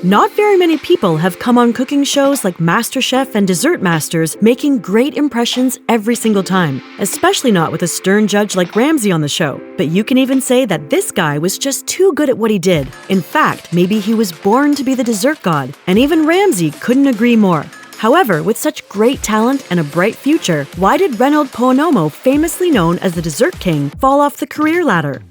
Not very many people have come on cooking shows like MasterChef and Dessert Masters, making great impressions every single time, especially not with a stern judge like Ramsey on the show. But you can even say that this guy was just too good at what he did. In fact, maybe he was born to be the dessert god, and even Ramsey couldn't agree more. However, with such great talent and a bright future, why did Reynold Poernomo, famously known as the Dessert King, fall off the career ladder?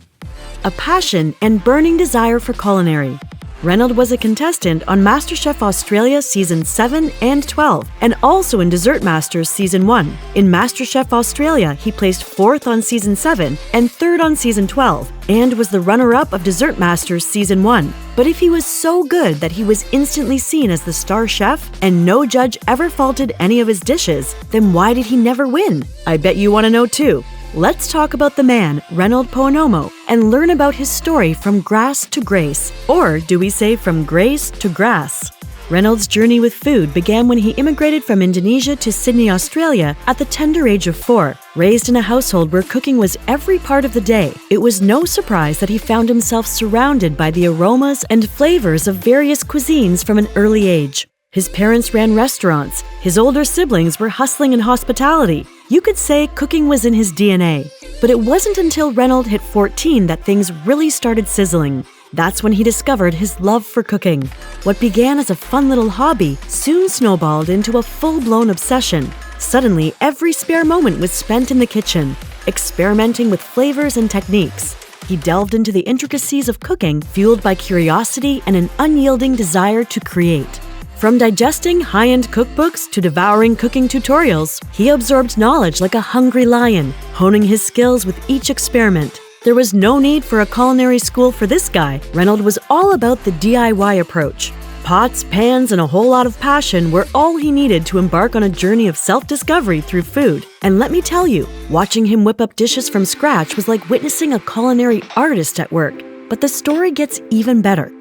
A passion and burning desire for culinary. Reynold was a contestant on MasterChef Australia Season 7 and 12, and also in Dessert Masters Season 1. In MasterChef Australia, he placed 4th on Season 7 and 3rd on Season 12, and was the runner-up of Dessert Masters Season 1. But if he was so good that he was instantly seen as the star chef, and no judge ever faulted any of his dishes, then why did he never win? I bet you want to know too. Let's talk about the man, Reynold Poernomo, and learn about his story from grass to grace. Or do we say from grace to grass? Reynold's journey with food began when he immigrated from Indonesia to Sydney, Australia at the tender age of 4. Raised in a household where cooking was every part of the day, it was no surprise that he found himself surrounded by the aromas and flavors of various cuisines from an early age. His parents ran restaurants, his older siblings were hustling in hospitality. You could say cooking was in his DNA. But it wasn't until Reynold hit 14 that things really started sizzling. That's when he discovered his love for cooking. What began as a fun little hobby soon snowballed into a full-blown obsession. Suddenly, every spare moment was spent in the kitchen, experimenting with flavors and techniques. He delved into the intricacies of cooking, fueled by curiosity and an unyielding desire to create. From digesting high-end cookbooks to devouring cooking tutorials, he absorbed knowledge like a hungry lion, honing his skills with each experiment. There was no need for a culinary school for this guy. Reynold was all about the DIY approach. Pots, pans, and a whole lot of passion were all he needed to embark on a journey of self-discovery through food. And let me tell you, watching him whip up dishes from scratch was like witnessing a culinary artist at work. But the story gets even better.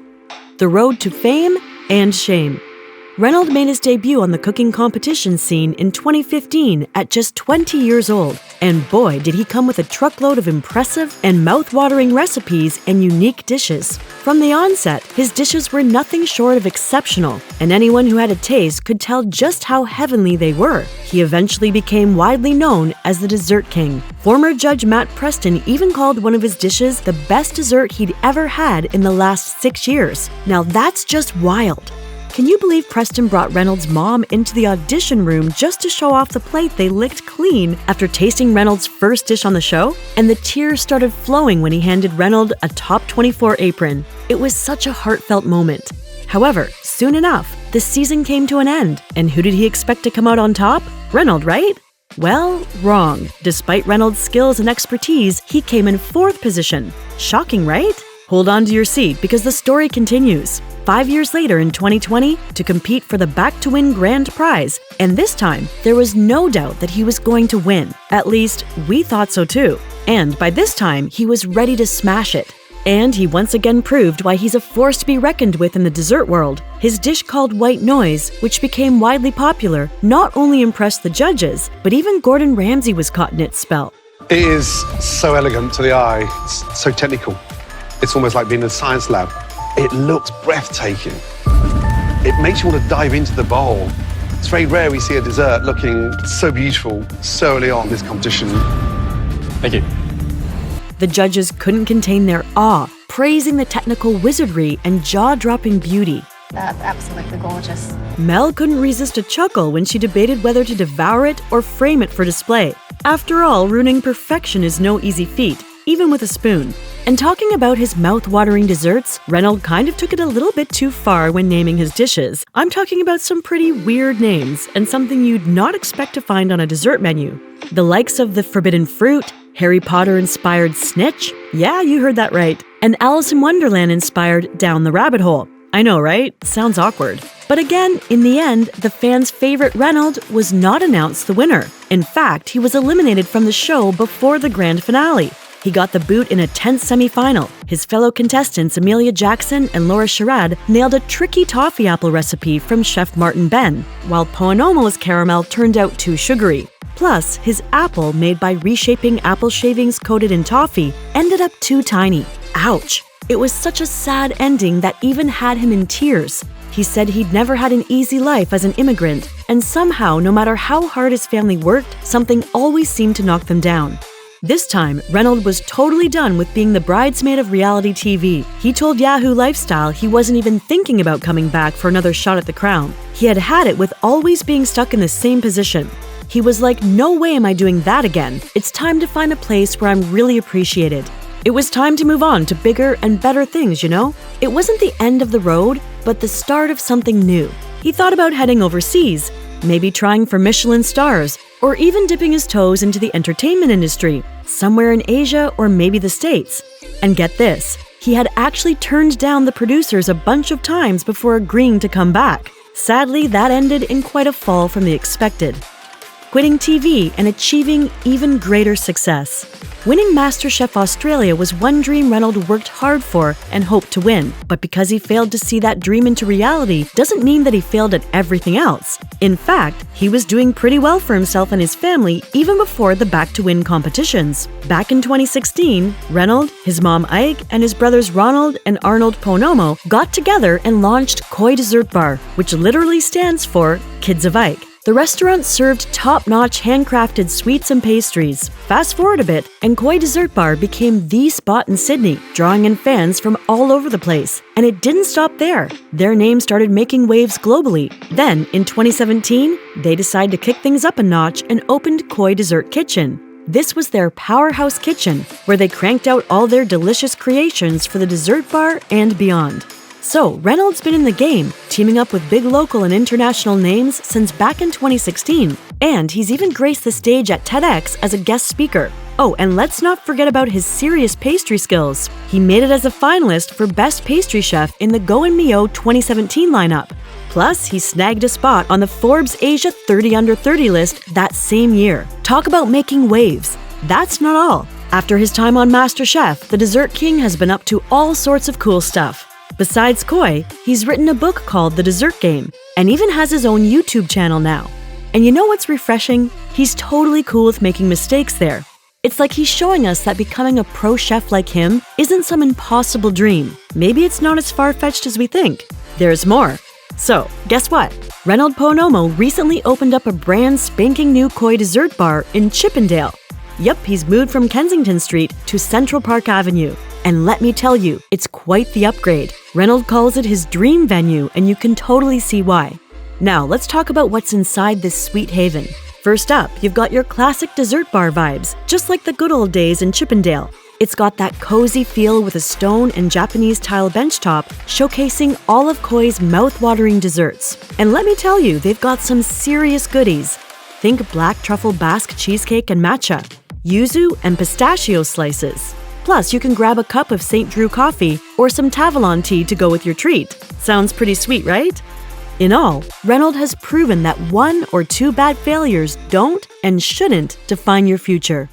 The road to fame and shame. Reynold made his debut on the cooking competition scene in 2015 at just 20 years old. And boy, did he come with a truckload of impressive and mouth-watering recipes and unique dishes. From the onset, his dishes were nothing short of exceptional, and anyone who had a taste could tell just how heavenly they were. He eventually became widely known as the Dessert King. Former judge Matt Preston even called one of his dishes the best dessert he'd ever had in the last 6 years. Now that's just wild. Can you believe Preston brought Reynold's mom into the audition room just to show off the plate they licked clean after tasting Reynold's first dish on the show? And the tears started flowing when he handed Reynold a top 24 apron. It was such a heartfelt moment. However, soon enough, the season came to an end. And who did he expect to come out on top? Reynold, right? Well, wrong. Despite Reynold's skills and expertise, he came in 4th position. Shocking, right? Hold on to your seat because the story continues. 5 years later in 2020, to compete for the Back to Win grand prize, and this time, there was no doubt that he was going to win. At least, we thought so too. And by this time, he was ready to smash it. And he once again proved why he's a force to be reckoned with in the dessert world. His dish called White Noise, which became widely popular, not only impressed the judges, but even Gordon Ramsay was caught in its spell. It is so elegant to the eye, it's so technical. It's almost like being in a science lab. It looks breathtaking. It makes you want to dive into the bowl. It's very rare we see a dessert looking so beautiful so early on in this competition. Thank you. The judges couldn't contain their awe, praising the technical wizardry and jaw-dropping beauty. That's absolutely gorgeous. Mel couldn't resist a chuckle when she debated whether to devour it or frame it for display. After all, ruining perfection is no easy feat, even with a spoon. And talking about his mouth-watering desserts, Reynold kind of took it a little bit too far when naming his dishes. I'm talking about some pretty weird names and something you'd not expect to find on a dessert menu. The likes of the Forbidden Fruit, Harry Potter-inspired Snitch, yeah, you heard that right, and Alice in Wonderland-inspired Down the Rabbit Hole. I know, right? Sounds awkward. But again, in the end, the fans' favorite Reynold was not announced the winner. In fact, he was eliminated from the show before the grand finale. He got the boot in a tense semi-final. His fellow contestants Amelia Jackson and Laura Sherrod nailed a tricky toffee apple recipe from Chef Martin Ben, while Poernomo's caramel turned out too sugary. Plus, his apple, made by reshaping apple shavings coated in toffee, ended up too tiny. Ouch! It was such a sad ending that even had him in tears. He said he'd never had an easy life as an immigrant, and somehow, no matter how hard his family worked, something always seemed to knock them down. This time, Reynold was totally done with being the bridesmaid of reality TV. He told Yahoo Lifestyle he wasn't even thinking about coming back for another shot at the crown. He had had it with always being stuck in the same position. He was like, no way am I doing that again. It's time to find a place where I'm really appreciated. It was time to move on to bigger and better things, you know? It wasn't the end of the road, but the start of something new. He thought about heading overseas, maybe trying for Michelin stars, or even dipping his toes into the entertainment industry, somewhere in Asia or maybe the States. And get this, he had actually turned down the producers a bunch of times before agreeing to come back. Sadly, that ended in quite a fall from the expected. Quitting TV and achieving even greater success. Winning MasterChef Australia was one dream Reynold worked hard for and hoped to win, but because he failed to see that dream into reality doesn't mean that he failed at everything else. In fact, he was doing pretty well for himself and his family even before the Back to Win competitions. Back in 2016, Reynold, his mom Ike, and his brothers Reynold and Reynold Poernomo got together and launched Koi Dessert Bar, which literally stands for Kids of Ike. The restaurant served top-notch handcrafted sweets and pastries. Fast forward a bit, and Koi Dessert Bar became the spot in Sydney, drawing in fans from all over the place. And it didn't stop there. Their name started making waves globally. Then, in 2017, they decided to kick things up a notch and opened Koi Dessert Kitchen. This was their powerhouse kitchen, where they cranked out all their delicious creations for the dessert bar and beyond. So, Reynold's been in the game, teaming up with big local and international names since back in 2016, and he's even graced the stage at TEDx as a guest speaker. Oh, and let's not forget about his serious pastry skills. He made it as a finalist for Best Pastry Chef in the Go and Mio 2017 lineup. Plus, he snagged a spot on the Forbes Asia 30 Under 30 list that same year. Talk about making waves. That's not all. After his time on MasterChef, the Dessert King has been up to all sorts of cool stuff. Besides Koi, he's written a book called The Dessert Game, and even has his own YouTube channel now. And you know what's refreshing? He's totally cool with making mistakes there. It's like he's showing us that becoming a pro chef like him isn't some impossible dream. Maybe it's not as far-fetched as we think. There's more. So, guess what? Reynold Poernomo recently opened up a brand spanking new Koi Dessert Bar in Chippendale. Yup, he's moved from Kensington Street to Central Park Avenue. And let me tell you, it's quite the upgrade. Reynold calls it his dream venue, and you can totally see why. Now, let's talk about what's inside this sweet haven. First up, you've got your classic dessert bar vibes, just like the good old days in Chippendale. It's got that cozy feel with a stone and Japanese tile benchtop, showcasing all of Koi's mouth-watering desserts. And let me tell you, they've got some serious goodies. Think black truffle basque cheesecake and matcha, yuzu and pistachio slices. Plus, you can grab a cup of St. Drew coffee or some Tavalon tea to go with your treat. Sounds pretty sweet, right? In all, Reynold has proven that one or two bad failures don't and shouldn't define your future.